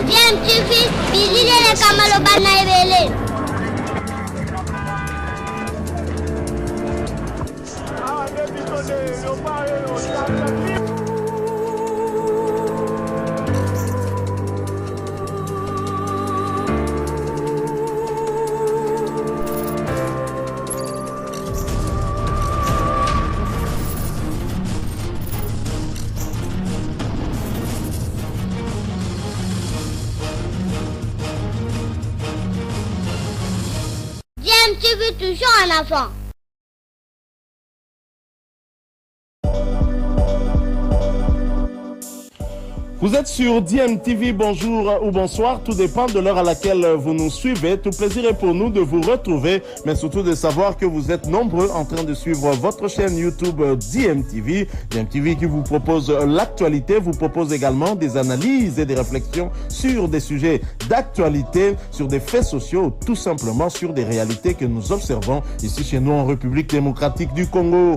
DMTV, bilile kamalo bana ebele. DMTV toujours en avant. Vous êtes sur DMTV, bonjour ou bonsoir, tout dépend de l'heure à laquelle vous nous suivez. Tout plaisir est pour nous de vous retrouver, mais surtout de savoir que vous êtes nombreux en train de suivre votre chaîne YouTube DMTV. DMTV qui vous propose l'actualité, vous propose également des analyses et des réflexions sur des sujets d'actualité, sur des faits sociaux, tout simplement sur des réalités que nous observons ici chez nous en République démocratique du Congo.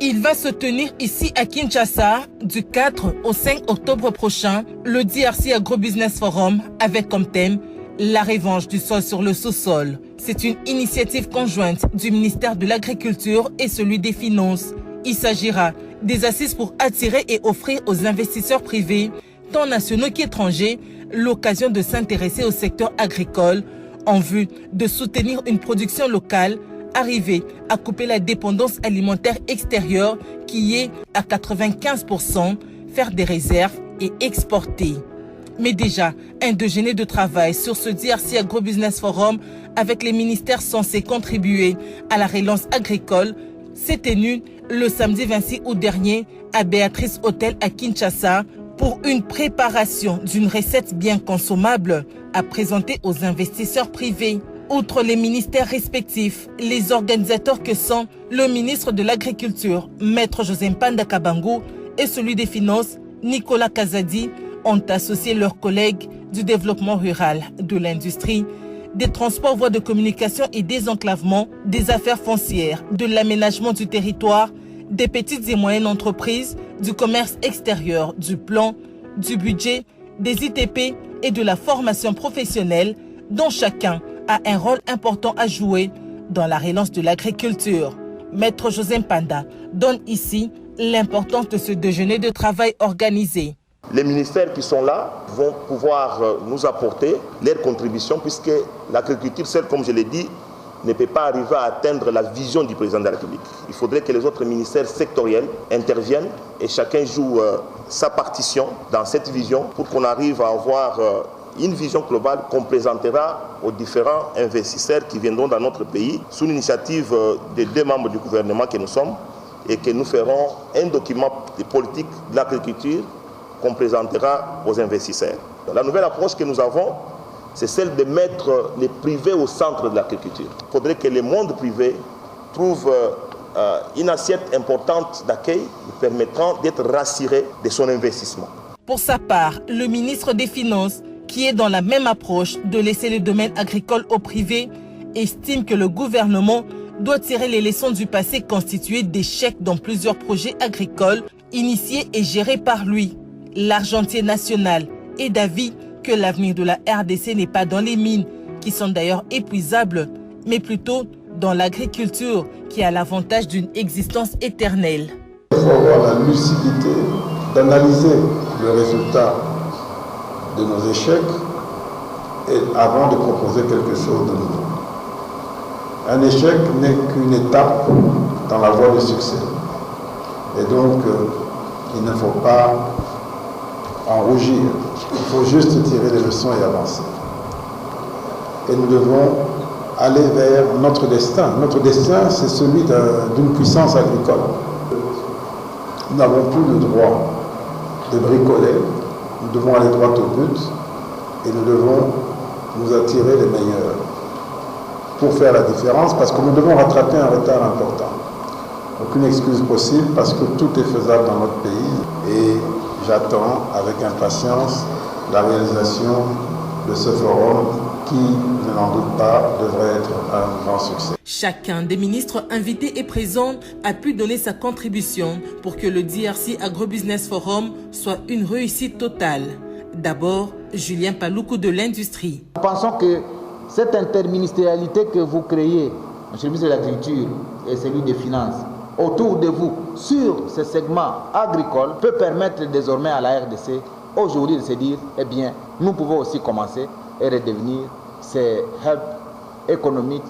Il va se tenir ici à Kinshasa du 4 au 5 octobre prochain le DRC Agro-Business Forum avec comme thème la revanche du sol sur le sous-sol. C'est une initiative conjointe du ministère de l'Agriculture et celui des Finances. Il s'agira des assises pour attirer et offrir aux investisseurs privés, tant nationaux qu'étrangers, l'occasion de s'intéresser au secteur agricole en vue de soutenir une production locale, arriver à couper la dépendance alimentaire extérieure qui est à 95%, faire des réserves et exporter. Mais déjà, un déjeuner de travail sur ce DRC Agro-Business Forum avec les ministères censés contribuer à la relance agricole s'est tenu le samedi 26 août dernier à Béatrice Hôtel à Kinshasa pour une préparation d'une recette bien consommable à présenter aux investisseurs privés. Outre les ministères respectifs, les organisateurs que sont le ministre de l'Agriculture, Maître José Mpanda Kabangu, et celui des Finances, Nicolas Kazadi, ont associé leurs collègues du développement rural, de l'industrie, des transports, voies de communication et désenclavement, des affaires foncières, de l'aménagement du territoire, des petites et moyennes entreprises, du commerce extérieur, du plan, du budget, des ITP et de la formation professionnelle, dont chacun a un rôle important à jouer dans la relance de l'agriculture. Maître José Mpanda donne ici l'importance de ce déjeuner de travail organisé. Les ministères qui sont là vont pouvoir nous apporter leur contribution puisque l'agriculture seule, comme je l'ai dit, ne peut pas arriver à atteindre la vision du président de la République. Il faudrait que les autres ministères sectoriels interviennent et chacun joue sa partition dans cette vision pour qu'on arrive à avoir une vision globale qu'on présentera aux différents investisseurs qui viendront dans notre pays sous l'initiative des deux membres du gouvernement que nous sommes et que nous ferons un document de politique de l'agriculture qu'on présentera aux investisseurs. La nouvelle approche que nous avons, c'est celle de mettre les privés au centre de l'agriculture. Il faudrait que le monde privé trouve une assiette importante d'accueil permettant d'être rassuré de son investissement. Pour sa part, le ministre des Finances, qui est dans la même approche de laisser le domaine agricole au privé, estime que le gouvernement doit tirer les leçons du passé constitué d'échecs dans plusieurs projets agricoles initiés et gérés par lui. L'argentier national est d'avis que l'avenir de la RDC n'est pas dans les mines, qui sont d'ailleurs épuisables, mais plutôt dans l'agriculture, qui a l'avantage d'une existence éternelle. Il faut avoir la lucidité d'analyser le résultat de nos échecs et avant de proposer quelque chose de nouveau. Un échec n'est qu'une étape dans la voie du succès. Et donc, il ne faut pas en rougir. Il faut juste tirer les leçons et avancer. Et nous devons aller vers notre destin. Notre destin, c'est celui d'une puissance agricole. Nous n'avons plus le droit de bricoler. Nous devons aller droit au but et nous devons nous attirer les meilleurs pour faire la différence parce que nous devons rattraper un retard important. Aucune excuse possible parce que tout est faisable dans notre pays et j'attends avec impatience la réalisation de ce forum qui, je n'en doute pas, devrait être un grand succès. Chacun des ministres invités et présents a pu donner sa contribution pour que le DRC Agro-Business Forum soit une réussite totale. D'abord, Julien Paloukou de l'Industrie. Nous pensons que cette interministérialité que vous créez, monsieur le ministre de l'Agriculture et celui des Finances, autour de vous, sur ce segment agricole, peut permettre désormais à la RDC, aujourd'hui, de se dire, eh bien, nous pouvons aussi commencer et redevenir ces hubs économiques,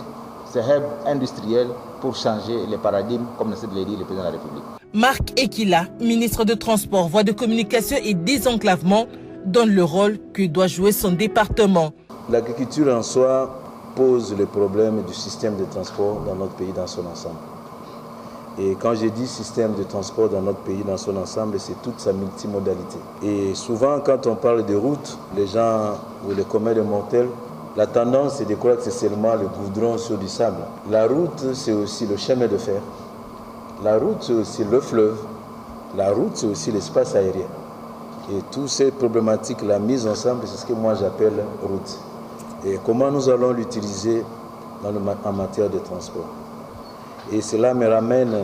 ces hubs industriels pour changer les paradigmes, comme essaie de le dire le président de la République. Marc Ekila, ministre de Transport, Voies de Communication et Désenclavement, donne le rôle que doit jouer son département. L'agriculture en soi pose le problème du système de transport dans notre pays dans son ensemble. Et quand je dis système de transport dans notre pays dans son ensemble, c'est toute sa multimodalité. Et souvent, quand on parle de routes, les gens ou les communs de mortels, la tendance c'est de croire que c'est seulement le goudron sur du sable. La route, c'est aussi le chemin de fer. La route, c'est aussi le fleuve. La route, c'est aussi l'espace aérien. Et toutes ces problématiques-là mises ensemble, c'est ce que moi j'appelle route. Et comment nous allons l'utiliser en matière de transport. Et cela me ramène,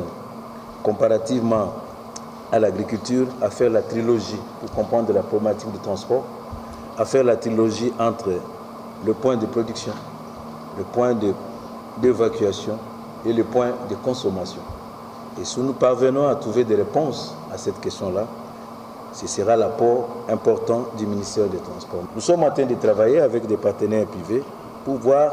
comparativement à l'agriculture, à faire la trilogie pour comprendre la problématique du transport, à faire la trilogie entre le point de production, le point d'évacuation et le point de consommation. Et si nous parvenons à trouver des réponses à cette question-là, ce sera l'apport important du ministère des Transports. Nous sommes en train de travailler avec des partenaires privés pour voir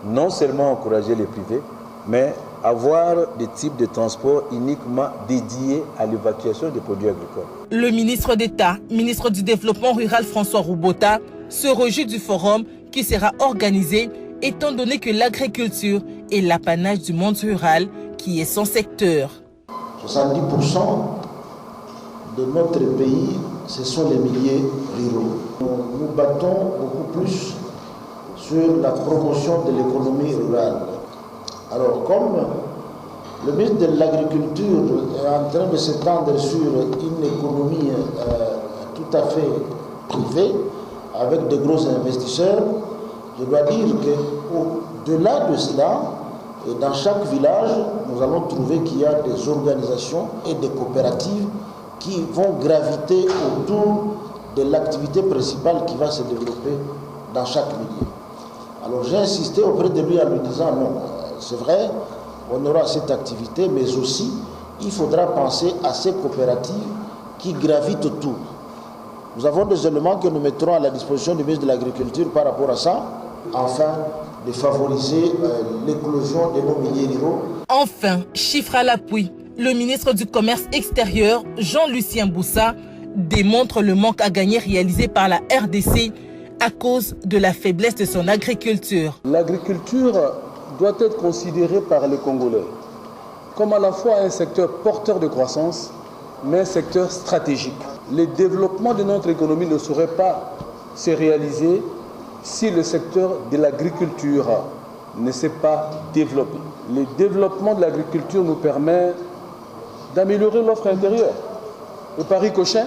non seulement encourager les privés, mais avoir des types de transports uniquement dédiés à l'évacuation des produits agricoles. Le ministre d'État, ministre du Développement rural François Roubota, se réjouit du forum qui sera organisé étant donné que l'agriculture est l'apanage du monde rural qui est son secteur. 70% de notre pays, ce sont les milieux ruraux. Nous battons beaucoup plus sur la promotion de l'économie rurale. Alors, comme le ministre de l'Agriculture est en train de s'étendre sur une économie tout à fait privée, avec de gros investisseurs, je dois dire qu'au-delà de cela, dans chaque village, nous allons trouver qu'il y a des organisations et des coopératives qui vont graviter autour de l'activité principale qui va se développer dans chaque milieu. Alors j'ai insisté auprès de lui en lui disant non, c'est vrai, on aura cette activité, mais aussi il faudra penser à ces coopératives qui gravitent autour. Nous avons des éléments que nous mettrons à la disposition du ministre de l'Agriculture par rapport à ça, afin de favoriser l'éclosion de nos milieux ruraux. Enfin, chiffre à l'appui, le ministre du Commerce extérieur, Jean-Lucien Boussa, démontre le manque à gagner réalisé par la RDC à cause de la faiblesse de son agriculture. L'agriculture doit être considérée par les Congolais comme à la fois un secteur porteur de croissance, mais un secteur stratégique. Le développement de notre économie ne saurait pas se réaliser si le secteur de l'agriculture ne s'est pas développé. Le développement de l'agriculture nous permet d'améliorer l'offre intérieure et par ricochet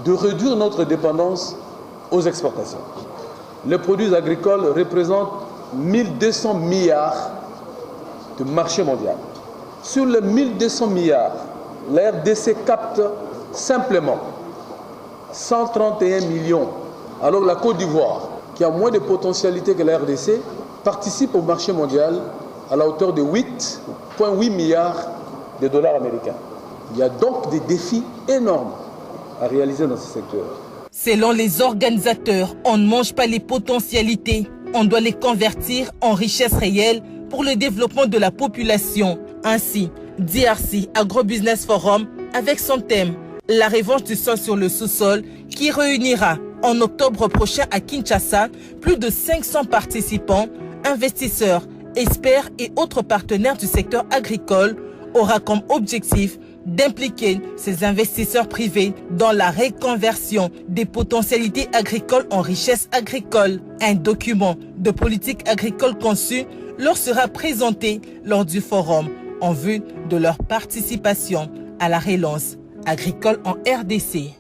de réduire notre dépendance aux exportations. Les produits agricoles représentent 1200 milliards de marché mondial. Sur les 1200 milliards, la RDC capte simplement 131 millions. Alors la Côte d'Ivoire, qui a moins de potentialité que la RDC, participe au marché mondial à la hauteur de 8,8 milliards de dollars américains. Il y a donc des défis énormes à réaliser dans ce secteur. Selon les organisateurs, on ne mange pas les potentialités, on doit les convertir en richesses réelles pour le développement de la population. Ainsi, DRC Agro-Business Forum, avec son thème « La revanche du sol sur le sous-sol » qui réunira en octobre prochain à Kinshasa plus de 500 participants, investisseurs, experts et autres partenaires du secteur agricole, aura comme objectif d'impliquer ces investisseurs privés dans la reconversion des potentialités agricoles en richesses agricoles. Un document de politique agricole conçu leur sera présenté lors du forum en vue de leur participation à la relance agricole en RDC.